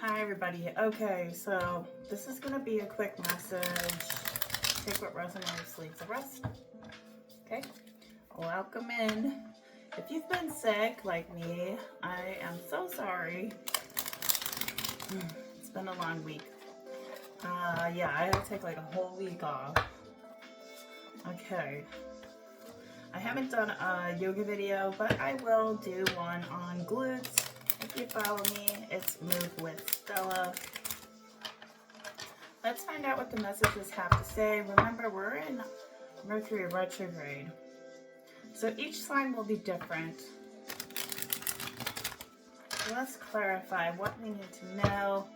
Hi everybody. Okay, so this is going to be a quick message. Take what resonates, leave the rest. Okay, welcome in. If you've been sick like me, I am so sorry. It's been a long week. Yeah, I had to take like a whole week off. Okay. I haven't done a yoga video, but I will do one on glutes. If you follow me, it's Move with Stella. Let's find out what the messages have to say. Remember, we're in Mercury retrograde, so each sign will be different. So let's clarify what we need to know,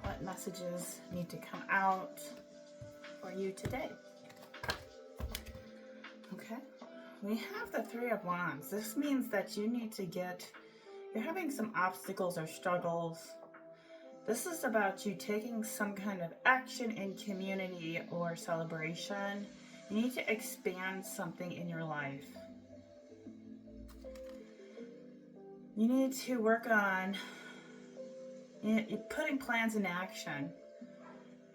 what messages need to come out for you today. Okay, we have the Three of Wands. This means that you need to you're having some obstacles or struggles. This is about you taking some kind of action in community or celebration. You need to expand something in your life. You need to work on putting plans in action.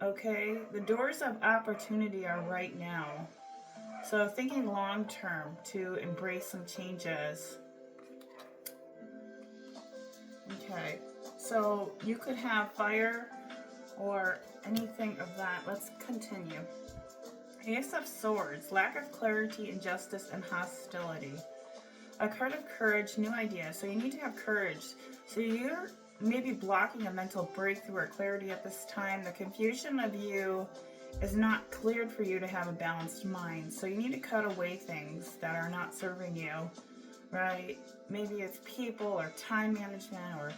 Okay? The doors of opportunity are right now. So thinking long term to embrace some changes. Okay, so you could have fire or anything of that. Let's continue. Ace of Swords, lack of clarity, injustice, and hostility. A card of courage, new ideas. So you need to have courage. So you're maybe blocking a mental breakthrough or clarity at this time. The confusion of you is not cleared for you to have a balanced mind. So you need to cut away things that are not serving you, right? Maybe it's people or time management or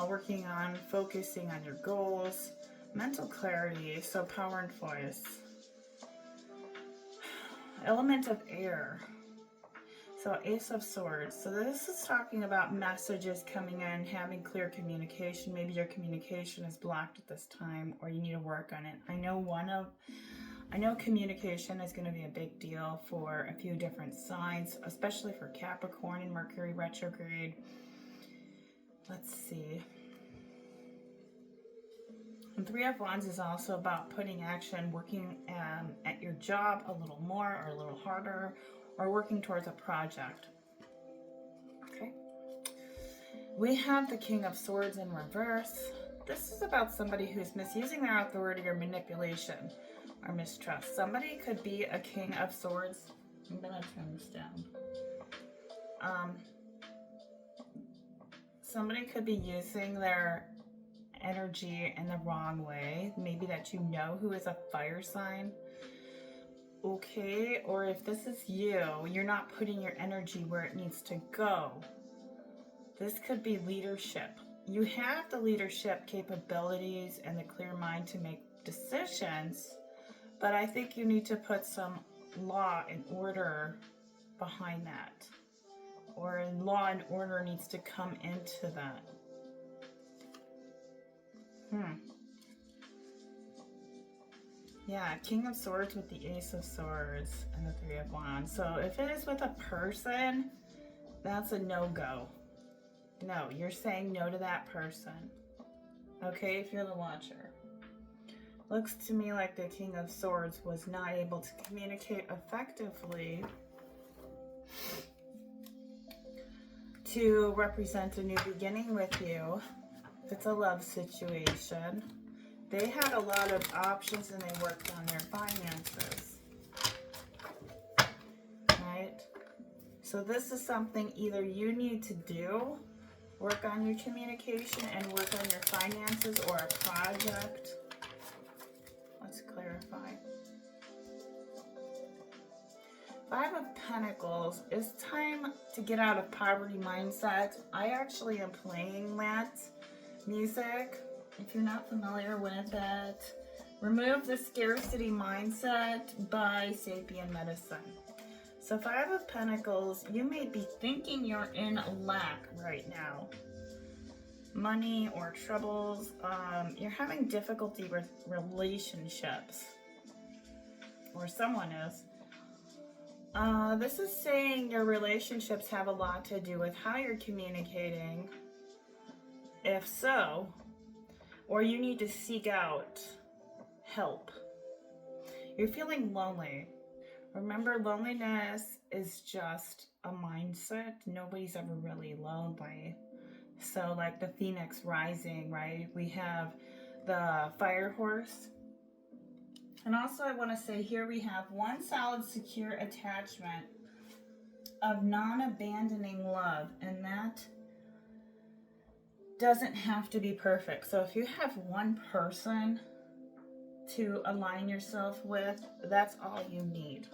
working on focusing on your goals. Mental clarity, so power and force. Element of air. So Ace of Swords. So this is talking about messages coming in, having clear communication. Maybe your communication is blocked at this time or you need to work on it. I know communication is going to be a big deal for a few different signs, especially for Capricorn and Mercury retrograde. Let's see. And Three of Wands is also about putting action, working at your job a little more or a little harder, or working towards a project. Okay. We have the King of Swords in reverse. This is about somebody who's misusing their authority or manipulation or mistrust. Somebody could be a King of Swords. I'm gonna turn this down. Somebody could be using their energy in the wrong way. Maybe that you know who is a fire sign. Okay, or if this is you, you're not putting your energy where it needs to go. This could be leadership. You have the leadership capabilities and the clear mind to make decisions, but I think you need to put some law and order behind that. Or law and order needs to come into that. Yeah, King of Swords with the Ace of Swords and the Three of Wands. So if it is with a person, that's a no-go. No, you're saying no to that person. Okay, if you're the watcher. Looks to me like the King of Swords was not able to communicate effectively to represent a new beginning with you. If it's a love situation. They had a lot of options and they worked on their finances, right? So this is something either you need to do, work on your communication and work on your finances, or a project. Let's clarify. Five of Pentacles. It's time to get out of poverty mindset. I actually am playing that music. If you're not familiar with it, Remove the Scarcity Mindset by Sapien Medicine. So Five of Pentacles, you may be thinking you're in lack right now. Money or troubles. You're having difficulty with relationships. Or someone is. This is saying your relationships have a lot to do with how you're communicating. If so, or you need to seek out help. You're feeling lonely. Remember, loneliness is just a mindset. Nobody's ever really lonely. So like the phoenix rising, right? We have the fire horse. And also I want to say here we have one solid, secure attachment of non-abandoning love. And that doesn't have to be perfect. So if you have one person to align yourself with, that's all you need.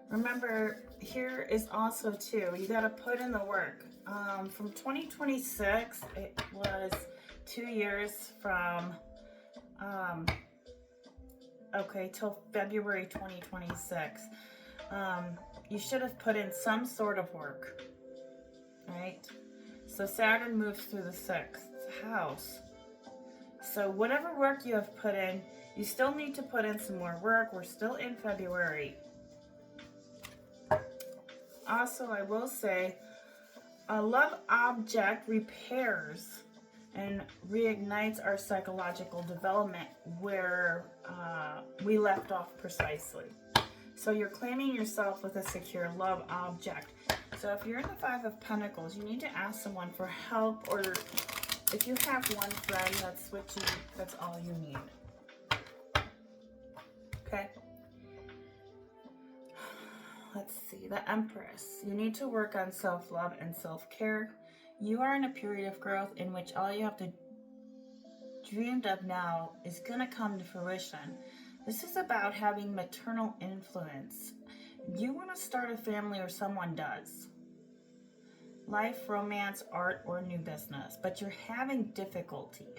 Remember, here is also too, you got to put in the work. From 2026, it was 2 years from, till February 2026. You should have put in some sort of work, right? So Saturn moves through the 6th house. So whatever work you have put in, you still need to put in some more work. We're still in February. Also, I will say, a love object repairs and reignites our psychological development where we left off precisely. So you're claiming yourself with a secure love object. So if you're in the 5 of Pentacles, you need to ask someone for help, or if you have one friend, that's all you need. Okay. Let's see, the Empress. You need to work on self-love and self-care. You are in a period of growth in which all you have to dreamed of now is going to come to fruition. This is about having maternal influence. You want to start a family, or someone does. Life, romance, art, or new business. But you're having difficulty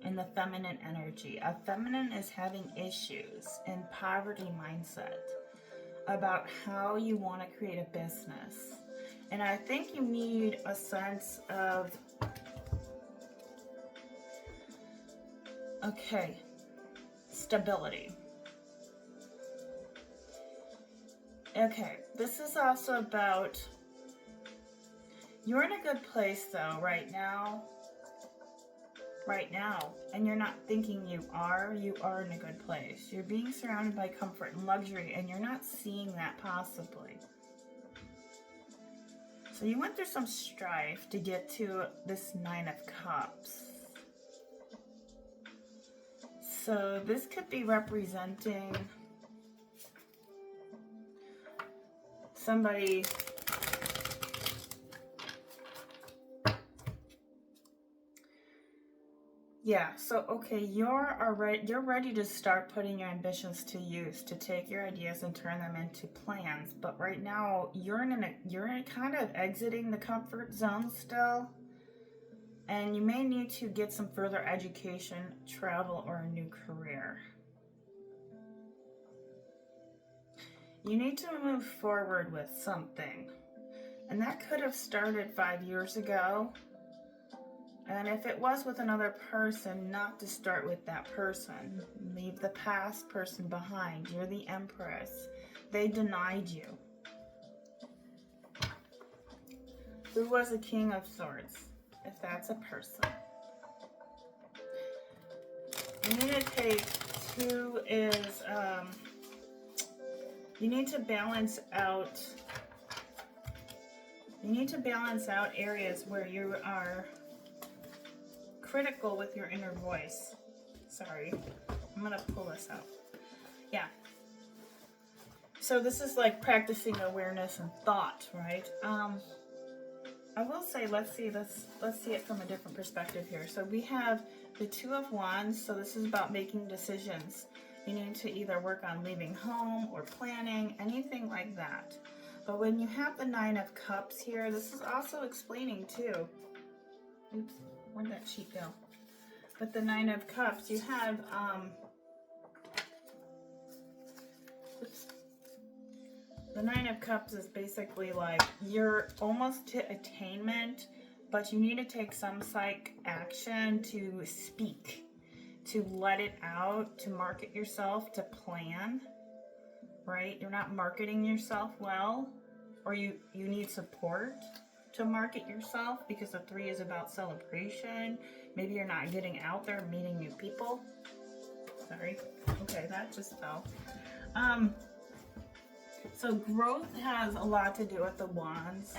in the feminine energy. A feminine is having issues in poverty mindset about how you want to create a business. And I think you need a sense of, stability. Okay, this is also about, you're in a good place though right now, and you're not thinking you are in a good place. You're being surrounded by comfort and luxury, and you're not seeing that possibly. So you went through some strife to get to this 9 of Cups. So this could be representing somebody you're ready to start putting your ambitions to use, to take your ideas and turn them into plans. But right now you're kind of exiting the comfort zone still, and you may need to get some further education, travel, or a new career. You need to move forward with something, and that could have started 5 years ago. And if it was with another person, not to start with that person. Leave the past person behind. You're the Empress. They denied you. Who was a King of Swords? If that's a person. You need to take 2 is, you need to balance out areas where you are critical with your inner voice. Sorry, I'm gonna pull this out. Yeah. So this is like practicing awareness and thought, right? I will say, let's see it from a different perspective here. So we have the 2 of Wands. So this is about making decisions. You need to either work on leaving home or planning, anything like that. But when you have the 9 of Cups here, this is also explaining too. Oops. Where'd that sheet go? With the 9 of Cups, you have, the 9 of Cups is basically like you're almost to attainment, but you need to take some psych action to speak, to let it out, to market yourself, to plan, right? You're not marketing yourself well, or you need support to market yourself, because the 3 is about celebration. Maybe you're not getting out there meeting new people. Sorry. Okay, that just fell. So growth has a lot to do with the wands.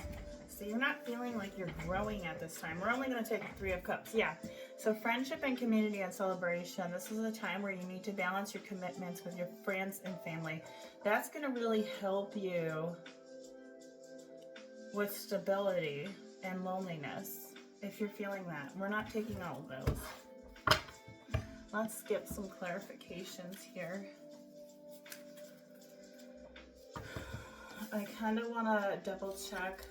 So you're not feeling like you're growing at this time. We're only going to take the 3 of Cups. Yeah. So friendship and community and celebration. This is a time where you need to balance your commitments with your friends and family. That's going to really help you with stability and loneliness if you're feeling that. We're not taking all of those. Let's get some clarifications here. I kind of want to double check.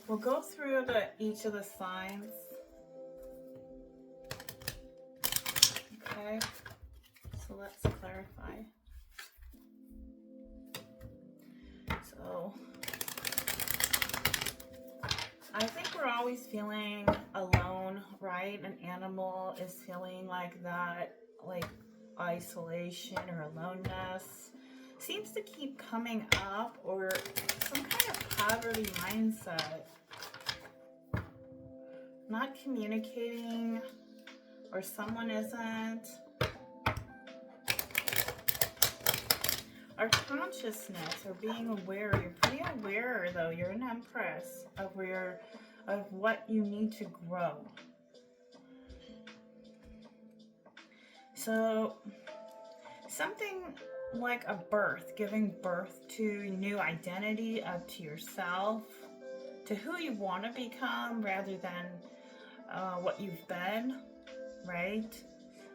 We'll go through each of the signs. Okay, so let's clarify. So, I think we're always feeling alone, right? An animal is feeling like that, like isolation or aloneness. Seems to keep coming up, or some kind of poverty mindset. Not communicating, or someone isn't. Our consciousness, or being aware. You're pretty aware, though. You're an empress of what you need to grow. So, something like a birth, giving birth to new identity, up to yourself, to who you want to become rather than what you've been, right?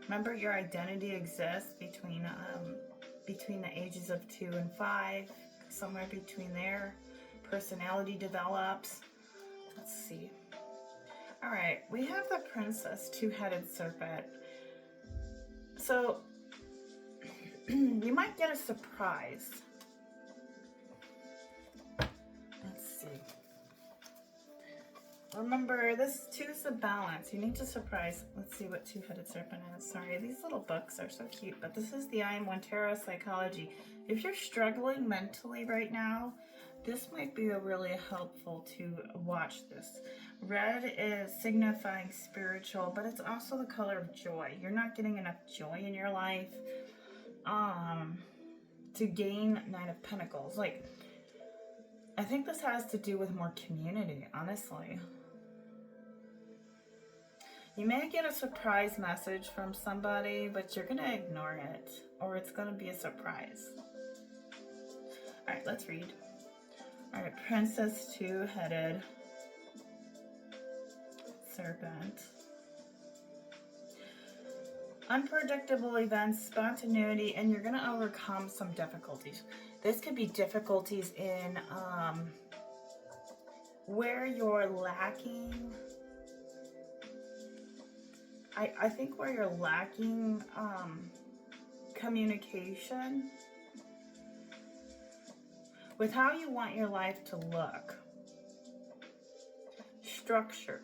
Remember, your identity exists between the ages of 2 and 5, somewhere between there. Personality develops. Let's see. All right, we have the Princess, 2-headed serpent. So, you might get a surprise. Let's see. Remember, this 2's the balance. You need to surprise. Let's see what 2-headed serpent is. Sorry, these little books are so cute, but this is the I Am One Tarot Psychology. If you're struggling mentally right now, this might be really helpful to watch this. Red is signifying spiritual, but it's also the color of joy. You're not getting enough joy in your life to gain 9 of Pentacles. Like, I think this has to do with more community, honestly. You may get a surprise message from somebody, but you're going to ignore it, or it's going to be a surprise. All right, let's read. All right, Princess, 2-headed serpent. Unpredictable events, spontaneity, and you're going to overcome some difficulties. This could be difficulties in where you're lacking. I think where you're lacking communication with how you want your life to look. Structure.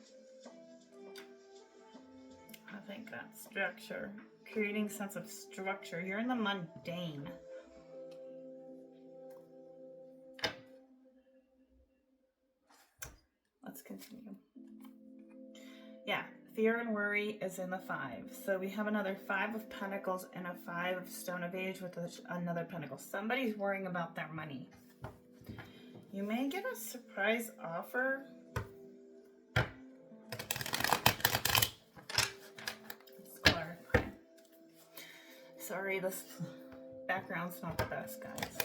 I think that's structure. Creating sense of structure. You're in the mundane. Let's continue. Yeah, fear and worry is in the 5. So we have another 5 of Pentacles and a 5 of Stone of Age with another Pentacle. Somebody's worrying about their money. You may get a surprise offer. Let's clarify. Sorry, this background's not the best, guys.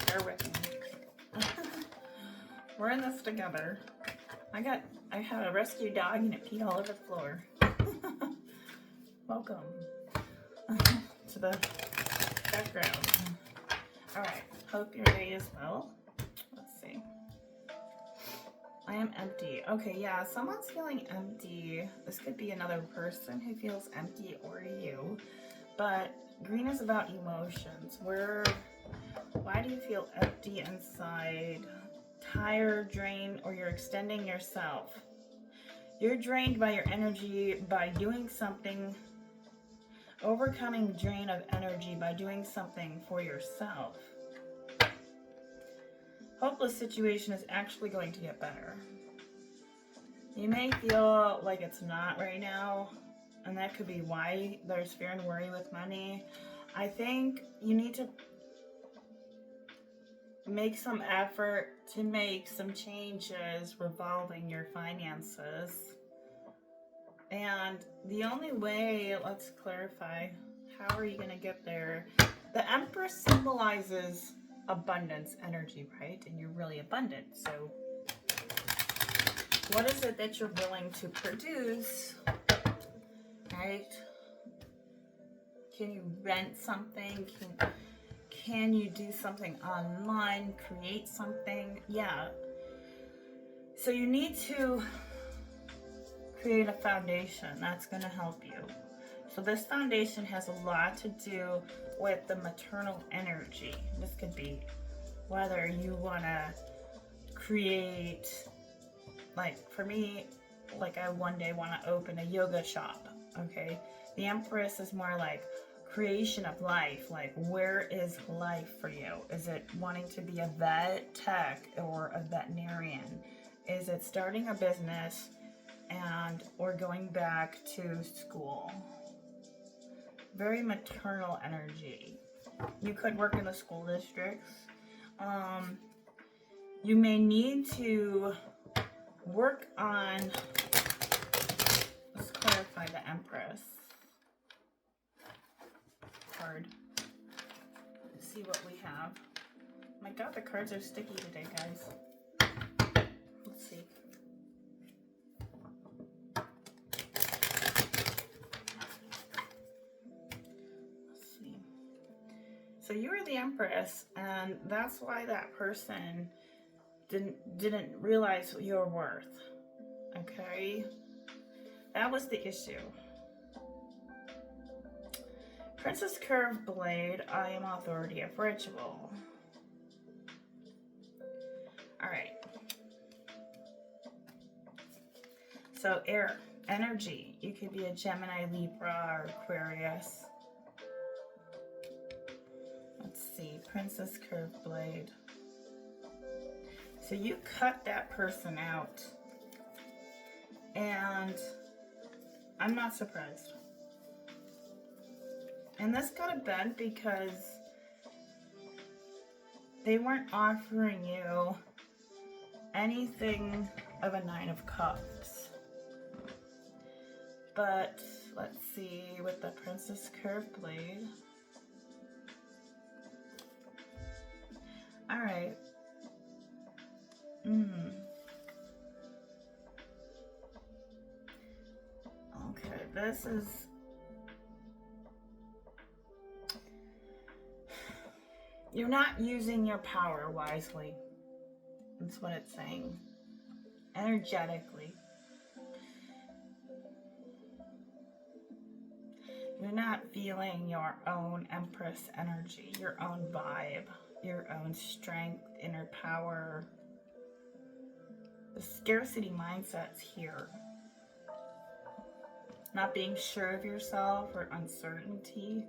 Bear with me. We're in this together. I had a rescue dog and it peed all over the floor. Welcome to the background. Alright, hope your day is well. Let's see. I am empty. Okay, yeah, someone's feeling empty. This could be another person who feels empty, or you. But green is about emotions. Why do you feel empty inside? Tired, drained, or you're extending yourself. You're drained by your energy by doing something, overcoming drain of energy by doing something for yourself. hopeless situation is actually going to get better. You may feel like it's not right now, and that could be why there's fear and worry with money. I think you need to make some effort to make some changes revolving your finances. And the only way, let's clarify, how are you going to get there? The Empress symbolizes abundance energy, right? And you're really abundant. So what is it that you're willing to produce, right? Can you rent something? Can you do something online? Create something? Yeah. So you need to create a foundation that's going to help you. So this foundation has a lot to do with the maternal energy. This could be whether you want to create, like for me, like I one day want to open a yoga shop, okay? The Empress is more like creation of life. Like, where is life for you? Is it wanting to be a vet tech or a veterinarian? Is it starting a business or going back to school? Very maternal energy. You could work in the school districts. You may need to work on, let's clarify the Empress card. Let's see what we have. Oh my God, the cards are sticky today, guys. Let's see. So you were the Empress, and that's why that person didn't realize your worth. Okay? That was the issue. Princess Curved Blade, I am authority of ritual. Alright. So air, energy. You could be a Gemini, Libra, or Aquarius. Let's see, Princess Curved Blade. So you cut that person out, and I'm not surprised. And this got a bend because they weren't offering you anything of a Nine of Cups. But let's see, with the Princess Curved Blade. Alright. Okay, this is... You're not using your power wisely. That's what it's saying. Energetically. You're not feeling your own Empress energy, your own vibe, your own strength, inner power. The scarcity mindset's here. Not being sure of yourself or uncertainty.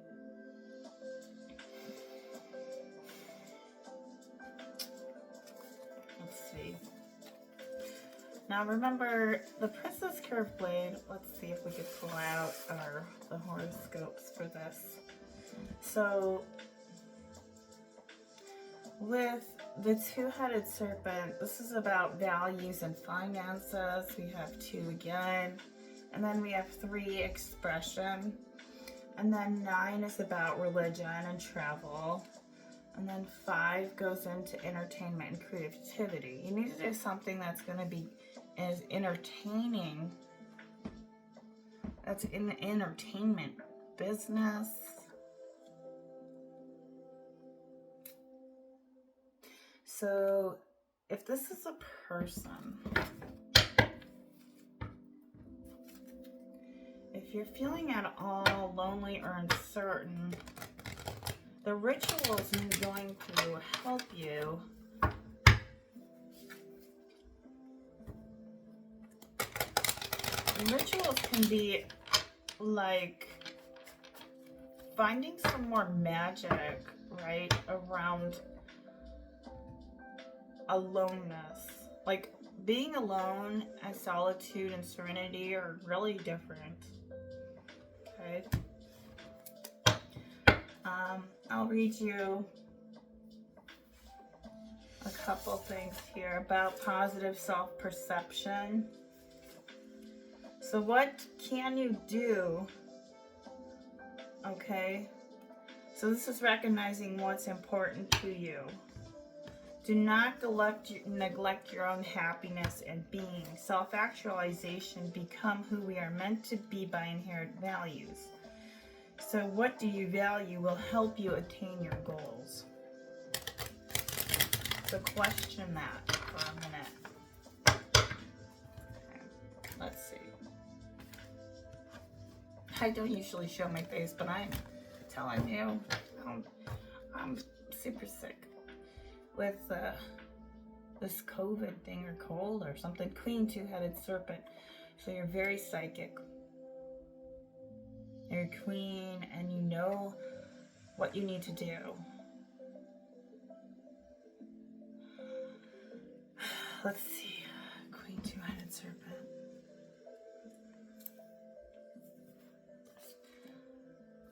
Let's see. Now remember, the Princess Curved Blade, let's see if we could pull out the horoscopes for this. So, with the Two-Headed Serpent, this is about values and finances. We have 2 again. And then we have 3, expression. And then 9 is about religion and travel. And then 5 goes into entertainment and creativity. You need to do something that's going to be as entertaining. That's in the entertainment business. So if this is a person, if you're feeling at all lonely or uncertain, the ritual is going to help you rituals can be like finding some more magic, right, around aloneness. Like, being alone and solitude and serenity are really different. Okay. I'll read you a couple things here about positive self-perception. So what can you do? Okay. So this is recognizing what's important to you. Do not neglect your own happiness and being. Self-actualization, become who we are meant to be by inherent values. So what do you value will help you attain your goals. So question that for a minute. Okay, let's see. I don't usually show my face, but I'm telling you, I'm super sick with this COVID thing or cold or something. Queen two-headed serpent. So you're very psychic. You're a queen and you know what you need to do. Let's see. Queen two-headed serpent.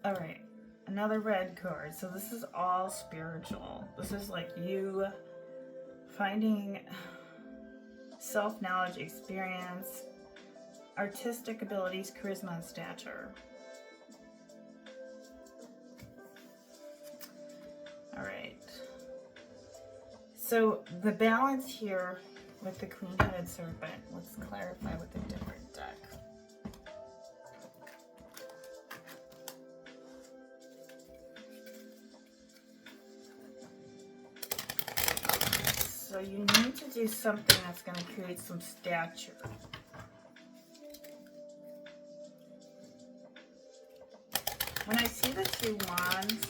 All right. Another red card. So this is all spiritual. This is like you finding self-knowledge, experience, artistic abilities, charisma, and stature. All right. So the balance here with the queen-headed serpent, let's clarify with a different deck. So you need to do something that's going to create some stature. When I see the two wands,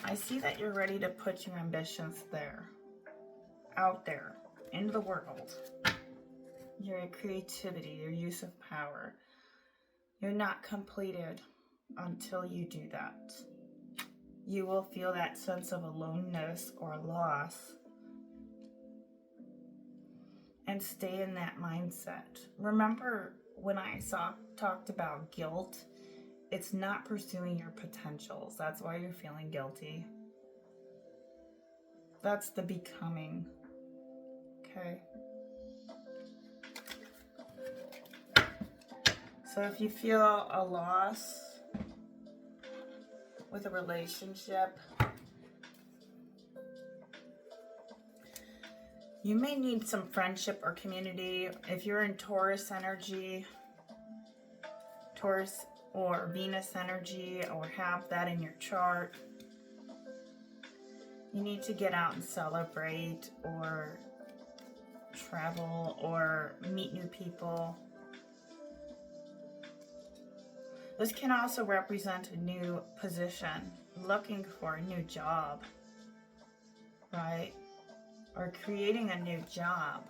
I see that you're ready to put your ambitions there, out there, into the world. Your creativity, your use of power. You're not completed until you do that. You will feel that sense of aloneness or loss and stay in that mindset. Remember when I talked about guilt? It's not pursuing your potentials. That's why you're feeling guilty. That's the becoming. Okay. So if you feel a loss with a relationship, you may need some friendship or community. If you're in Taurus energy, Taurus or Venus energy, or have that in your chart, you need to get out and celebrate or travel or meet new people. This can also represent a new position, looking for a new job, right? Or creating a new job.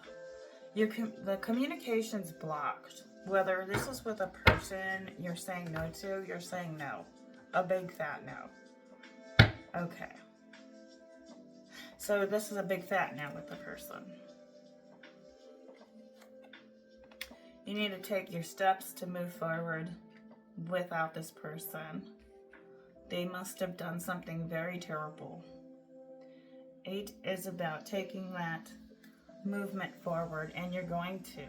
The communication's blocked. Whether this is with a person you're saying no to, you're saying no. A big fat no. Okay. So this is a big fat no with the person. You need to take your steps to move forward without this person. They must have done something very terrible. 8 is about taking that movement forward, and you're going to.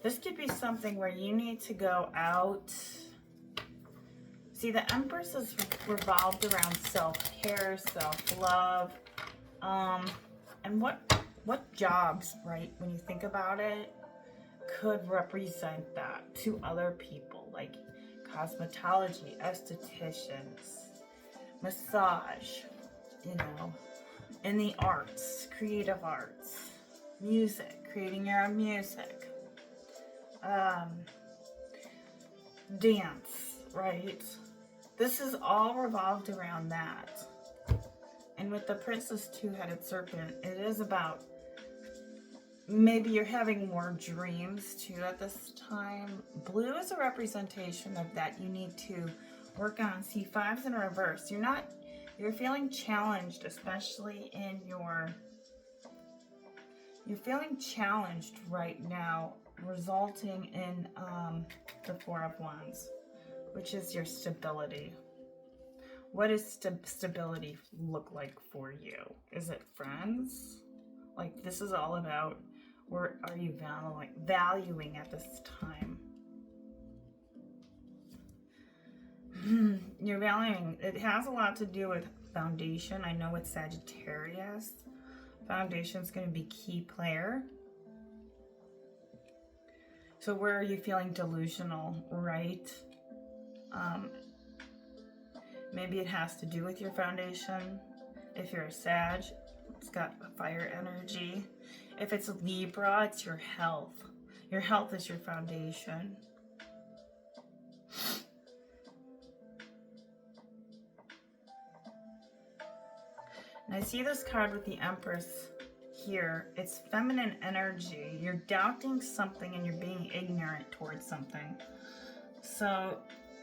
This could be something where you need to go out. See, the Empress is revolved around self-care, self-love, and what jobs, right, when you think about it, could represent that to other people, like cosmetology, estheticians, massage, you know, in the arts, creative arts, music, creating your own music, dance, right? This is all revolved around that. And with the Princess Two-Headed Serpent, it is about maybe you're having more dreams too at this time. Blue is a representation of that you need to work on. See, 5's in reverse. You're not You're feeling challenged, especially in your... You're feeling challenged right now, resulting in the Four of Wands, which is your stability. What does stability look like for you? Is it friends? Like, this is all about, where are you valuing at this time? You're valuing. It has a lot to do with foundation. I know it's Sagittarius. Foundation's going to be key player. So where are you feeling delusional, right? Maybe it has to do with your foundation. If you're a Sag, it's got a fire energy. If it's a Libra, it's your health. Your health is your foundation. And I see this card with the Empress here. It's feminine energy. You're doubting something and you're being ignorant towards something. So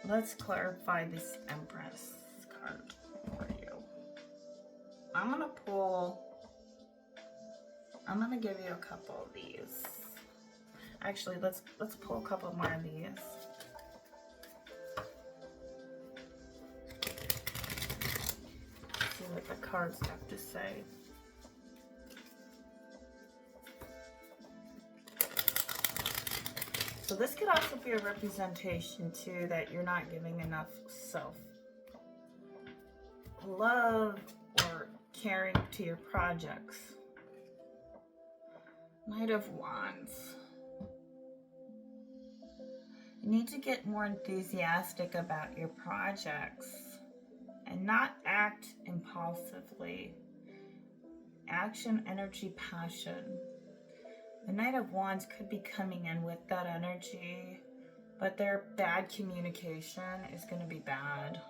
let's clarify this Empress card for you. I'm going to give you a couple of these. Actually, let's pull a couple more of these. See what the cards have to say. So this could also be a representation too that you're not giving enough self-love or caring to your projects. Knight of Wands. You need to get more enthusiastic about your projects and not act impulsively. Action, energy, passion. The Knight of Wands could be coming in with that energy, but their bad communication is going to be bad.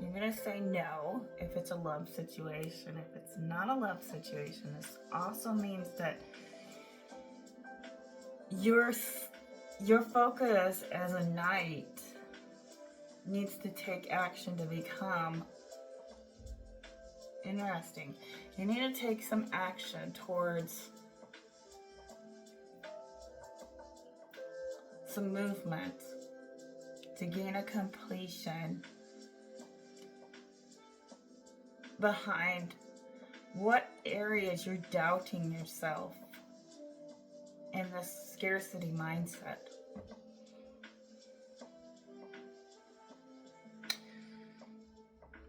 You're going to say no if it's a love situation. If it's not a love situation, this also means that your focus as a knight needs to take action to become interesting. You need to take some action towards some movement to gain a completion behind what areas you're doubting yourself in this scarcity mindset.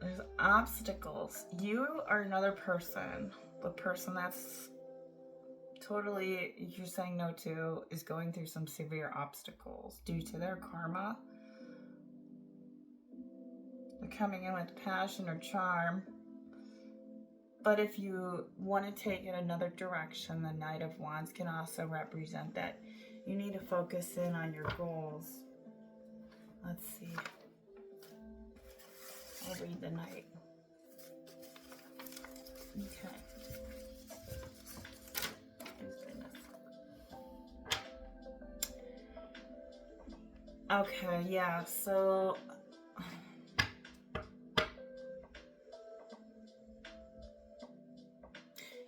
There's obstacles. You are another person. The person that's totally you're saying no to is going through some severe obstacles due to their karma. They're coming in with passion or charm. But if you want to take it another direction, the Knight of Wands can also represent that you need to focus in on your goals. Let's see. I'll read the Knight. Okay. Okay, yeah, so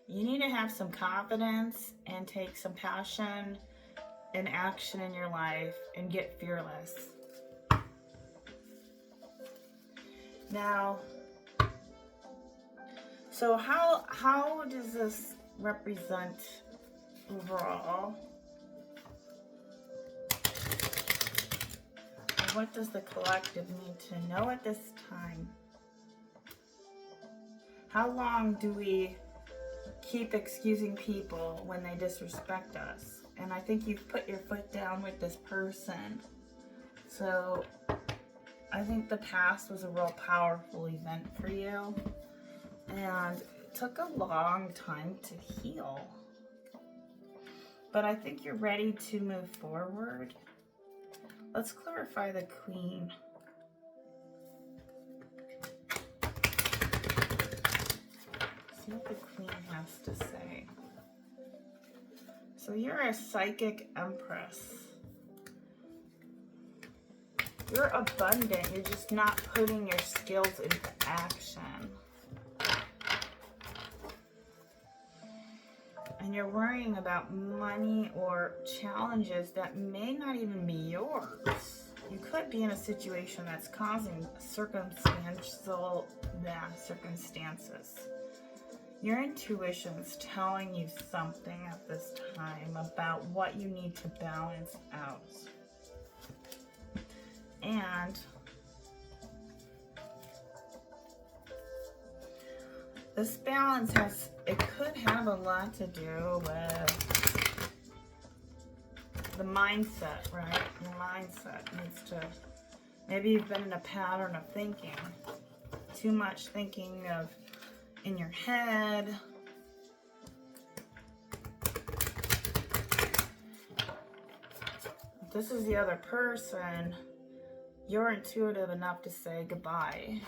you need to have some confidence and take some passion and action in your life and get fearless. Now, so how does this represent overall? And what does the collective need to know at this time? How long do we keep excusing people when they disrespect us? And I think you've put your foot down with this person. So I think the past was a real powerful event for you. And it took a long time to heal. But I think you're ready to move forward. Let's clarify the Queen. See what the Queen has to say. So you're a psychic empress. You're abundant. You're just not putting your skills into action. And you're worrying about money or challenges that may not even be yours. You could be in a situation that's causing circumstances. Your intuition's telling you something at this time about what you need to balance out. And this balance it could have a lot to do with the mindset, right? Your mindset needs to, maybe you've been in a pattern of thinking, too much thinking of in your head. If this is the other person, you're intuitive enough to say goodbye.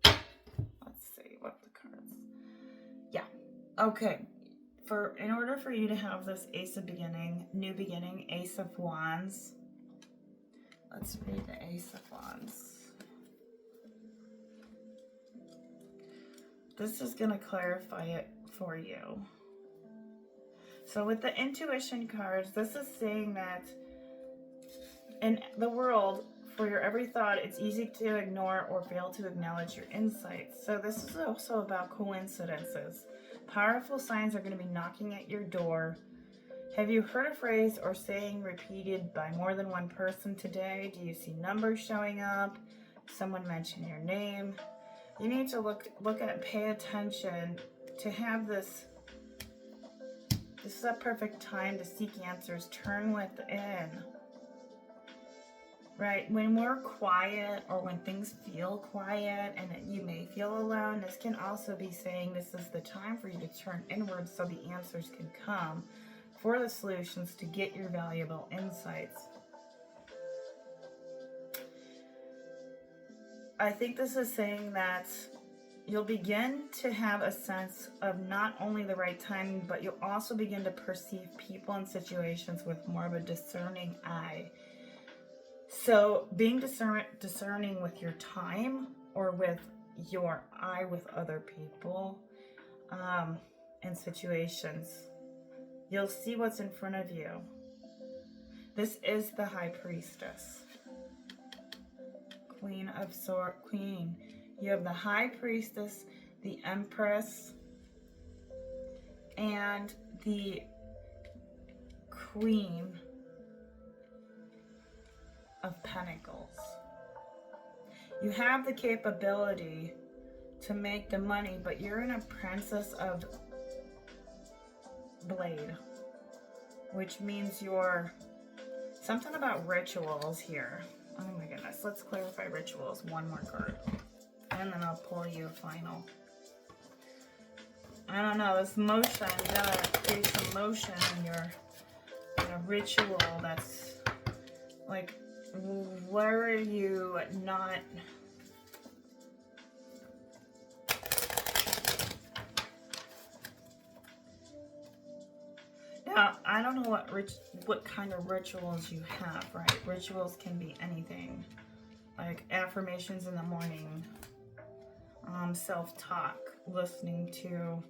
Let's see what the cards. Yeah. Okay. In order for you to have this Ace of Beginning, New Beginning, Ace of Wands. Let's read the Ace of Wands. This is going to clarify it for you. So with the intuition cards, this is saying that in the world, for your every thought, it's easy to ignore or fail to acknowledge your insights. So this is also about coincidences. Powerful signs are going to be knocking at your door. Have you heard a phrase or saying repeated by more than one person today? Do you see numbers showing up? Someone mention your name? You need to look at it, pay attention to have this. This is a perfect time to seek answers. Turn within. Right? When we're quiet or when things feel quiet and you may feel alone, this can also be saying this is the time for you to turn inward so the answers can come for the solutions to get your valuable insights. I think this is saying that you'll begin to have a sense of not only the right timing, but you'll also begin to perceive people and situations with more of a discerning eye. So being discerning with your time or with your eye with other people and situations, you'll see what's in front of you. This is the High Priestess. Queen of Swords, Queen. You have the High Priestess, the Empress, and the Queen of Pentacles. You have the capability to make the money, but you're an Princess of Blade, which means you're something about rituals here. Oh my goodness, let's clarify rituals. One more card. And then I'll pull you a final. I don't know, this motion, you gotta create some motion in a ritual that's like, where are you not... Now, I don't know what kind of rituals you have, right? Rituals can be anything, like affirmations in the morning, self-talk, listening to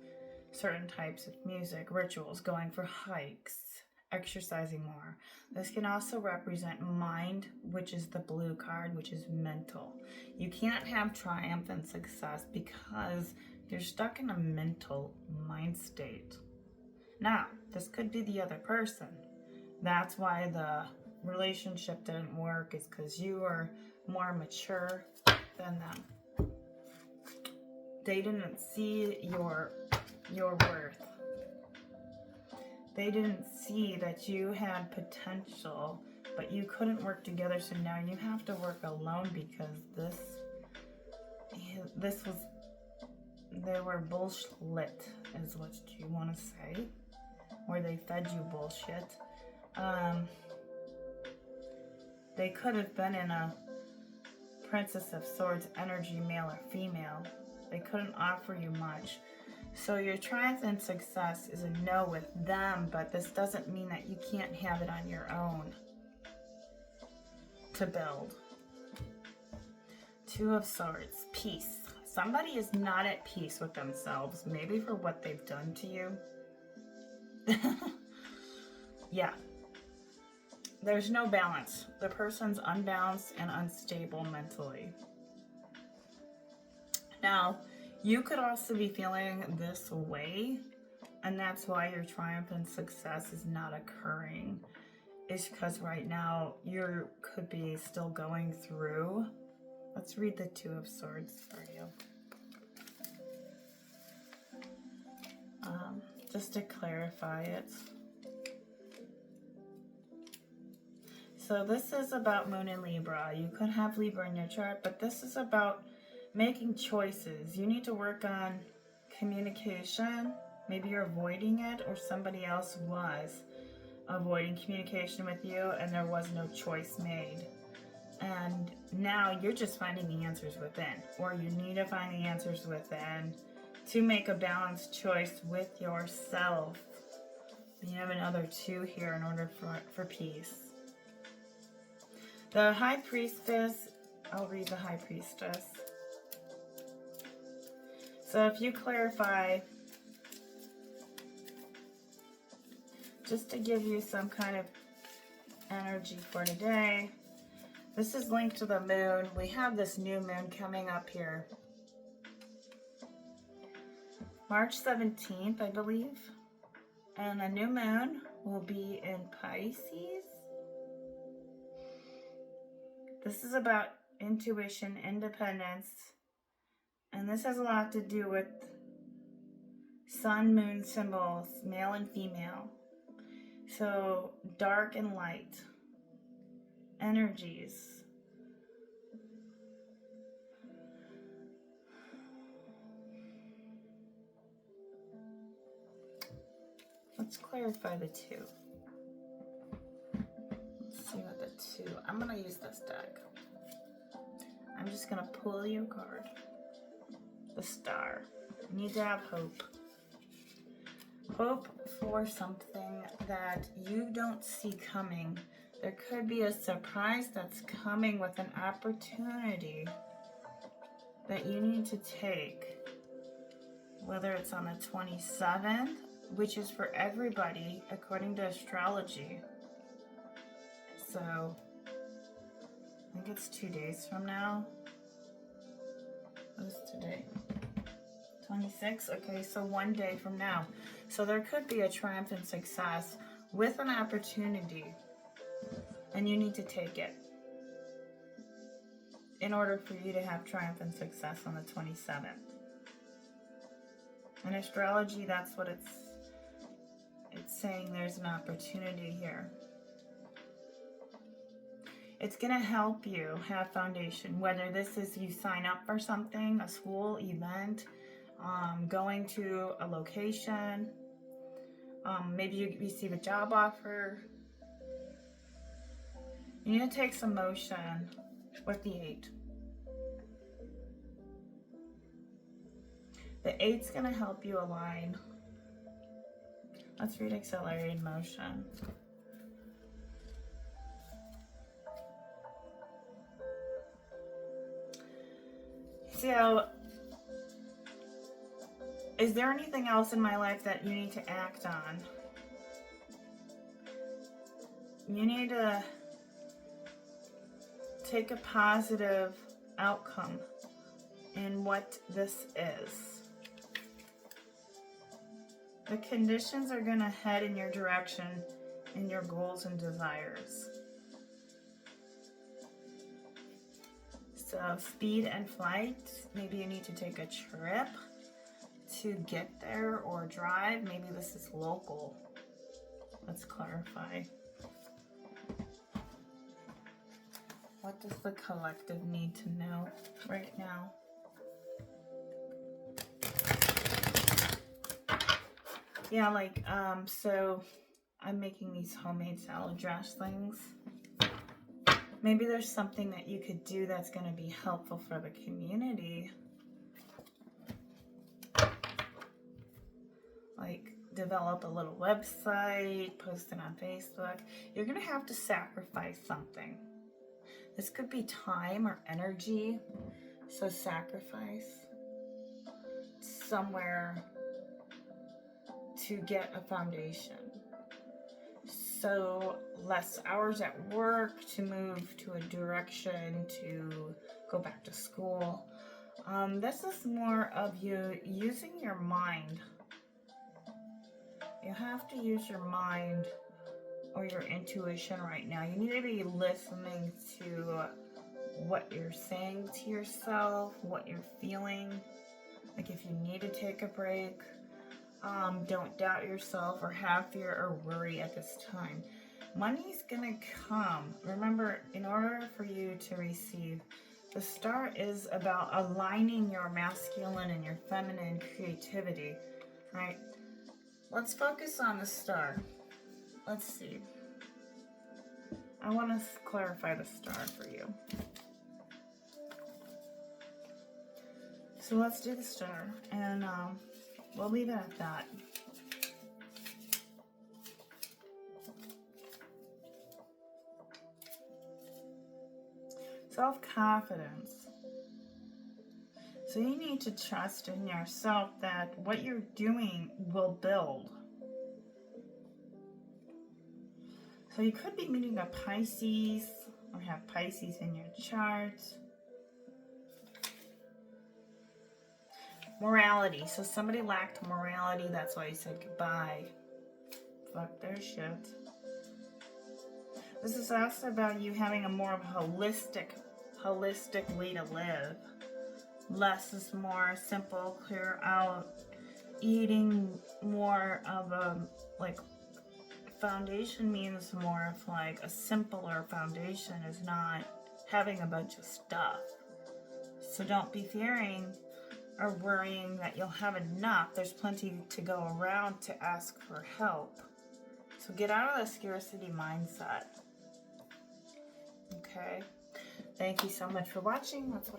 certain types of music, rituals, going for hikes, exercising more. This can also represent mind, which is the blue card, which is mental. You can't have triumph and success because you're stuck in a mental mind state. Now, this could be the other person. That's why the relationship didn't work, is because you were more mature than them. They didn't see your worth. They didn't see that you had potential, but you couldn't work together, so now you have to work alone because they were bullshit, is what you want to say. Or they fed you bullshit. They could have been in a Princess of Swords energy, male or female. They couldn't offer you much. So your triumph and success is a no with them, but this doesn't mean that you can't have it on your own to build. Two of Swords, peace. Somebody is not at peace with themselves, maybe for what they've done to you. Yeah. There's no balance. The person's unbalanced and unstable mentally. Now, you could also be feeling this way, and that's why your triumph and success is not occurring. It's because right now you could be still going through. Let's read the Two of Swords for you. Just to clarify it. So this is about Moon in Libra. You could have Libra in your chart, but this is about making choices. You need to work on communication. Maybe you're avoiding it, or somebody else was avoiding communication with you and there was no choice made. And now you're just finding the answers within, or you need to find the answers within to make a balanced choice with yourself. You have another 2 here in order for peace. The High Priestess, I'll read the High Priestess. So if you clarify, just to give you some kind of energy for today, this is linked to the moon. We have this new moon coming up here. March 17th, I believe. And the new moon will be in Pisces. This is about intuition, independence. And this has a lot to do with sun, moon symbols, male and female. So dark and light energies. Let's clarify the 2. Let's see what the 2. I'm going to use this deck. I'm just going to pull you a card. The Star. You need to have hope. Hope for something that you don't see coming. There could be a surprise that's coming with an opportunity that you need to take. Whether it's on the 27th, which is for everybody according to astrology. So, I think it's 2 days from now. What is today? 26? Okay, so 1 day from now. So there could be a triumphant success with an opportunity, and you need to take it in order for you to have triumphant success on the 27th. In astrology, that's what it's saying. There's an opportunity here. It's going to help you have foundation, whether this is you sign up for something, a school event, going to a location, maybe you receive a job offer. You need to take some motion with the 8. The 8's going to help you align. Let's read accelerated motion. So, is there anything else in my life that you need to act on? You need to take a positive outcome in what this is. The conditions are going to head in your direction in your goals and desires. So speed and flight, maybe you need to take a trip to get there or drive. Maybe this is local. Let's clarify. What does the collective need to know right now? Yeah, like, so I'm making these homemade salad dressings. Maybe there's something that you could do that's going to be helpful for the community. Like, develop a little website, post it on Facebook. You're going to have to sacrifice something. This could be time or energy. So sacrifice somewhere to get a foundation. So less hours at work to move to a direction, to go back to school. This is more of you using your mind. You have to use your mind or your intuition right now. You need to be listening to what you're saying to yourself, what you're feeling. Like if you need to take a break, don't doubt yourself or have fear or worry at this time. Money's gonna come. Remember, in order for you to receive, the star is about aligning your masculine and your feminine creativity, right? Let's focus on the star. Let's see. I want to clarify the star for you. So let's do the star, and we'll leave it at that. Self-confidence. So you need to trust in yourself that what you're doing will build. So you could be meeting a Pisces or have Pisces in your chart. Morality. So somebody lacked morality. That's why you said goodbye. Fuck their shit. This is also about you having a more of a holistic way to live. Less is more, simple, clear out. Eating more of a, like, foundation means more of like a simpler foundation, is not having a bunch of stuff. So don't be fearing or worrying that you'll have enough. There's plenty to go around to ask for help. So get out of the scarcity mindset. Okay? Thank you so much for watching. That's what